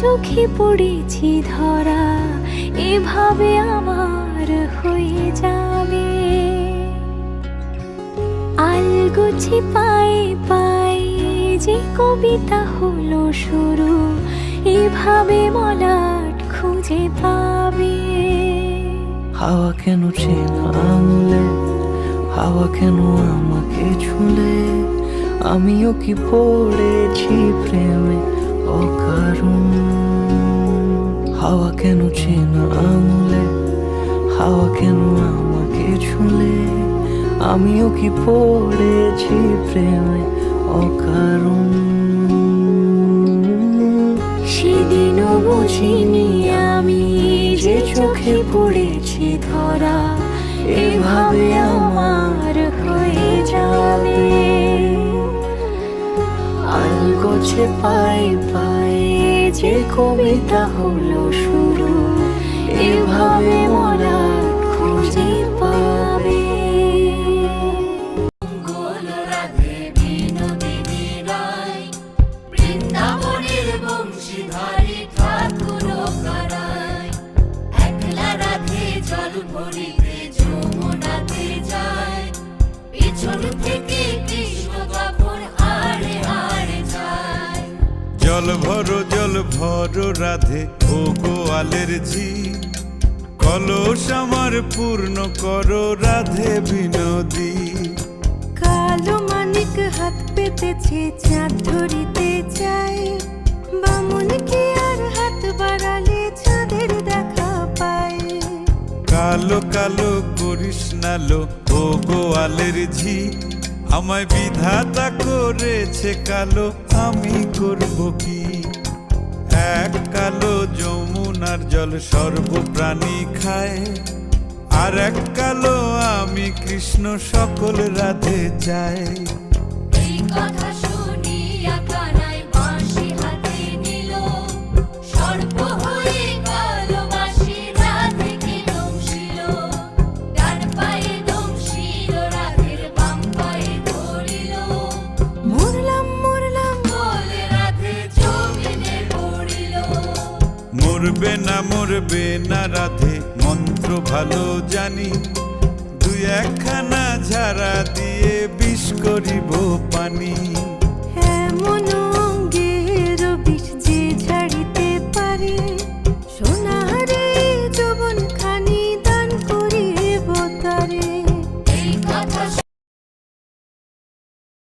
চোখে পড়েছি ধরা, এভাবে আমার হয়ে যাবে। আলগোছে পায়ে পায়ে যে কবিতা হলো শুরু, এভাবে মলাট খুঁজে পাবে। হাওয়া কেন চেনা আঙুলে, হাওয়া কেন আমাকে ছুলে, আমিও কি পড়েছি প্রেমে অকারণ। হাওয়া কেন চেনা আঙুলে, হাওয়া কেন আমাকে ছুলে, আমিও কি পড়েছি প্রেমে অকারণ। সেদিনও বুঝিনি আমি যে চোখে পড়েছি ধরা, এভাবে আমার হয়ে যাবে। আলগোছে পায়ে পায়ে যে কবিতা হলো শুরু, এভাবে মোরা খুঁজে পাবে। রাধে বিনোদিনী রায়, বৃন্দাবনের বংশীধারী ঠাকুর কারায়। একলা রাধে জল ভরিতে যমুনাতে যায়, পিছন থেকে কৃষ্ণ তখন হাড়ে হাড়ে যায়। জল ভরো রাধে ও গোয়ালের ঝি, কলস আমার পূর্ণ করো রাধে বিনোদী। কালো মানিক হাত পেতেছে চাঁদ ধরিতে চাই, বামুন কি আর হাত বাড়ালে চাঁদের দেখা পায়। কালো কালো করিস নালো ও গোয়ালের ঝি, আমায় বিধাতা করেছে কালো, আমি করব কি। এক কালো যমুনার জল সর্বপ্রাণী খায়, আর এক কালো আমি কৃষ্ণ সকল রাধে চাই। এই কথা শুনিয়া কানাই বাঁশি হাতে নিল, সর্প হয়ে কালো বাঁশি রাধেকে দংশিল। ডান পায়ে দংশিল রাধের বাম পায়ে ধরিল, মরলাম মরলাম বলে রাধে জমিনে পড়িল। মরবে না রাধে মন্ত্র ভালো জানি, দুই একখানা ঝাড়া দিয়ে বিষ করিব পানি। এমন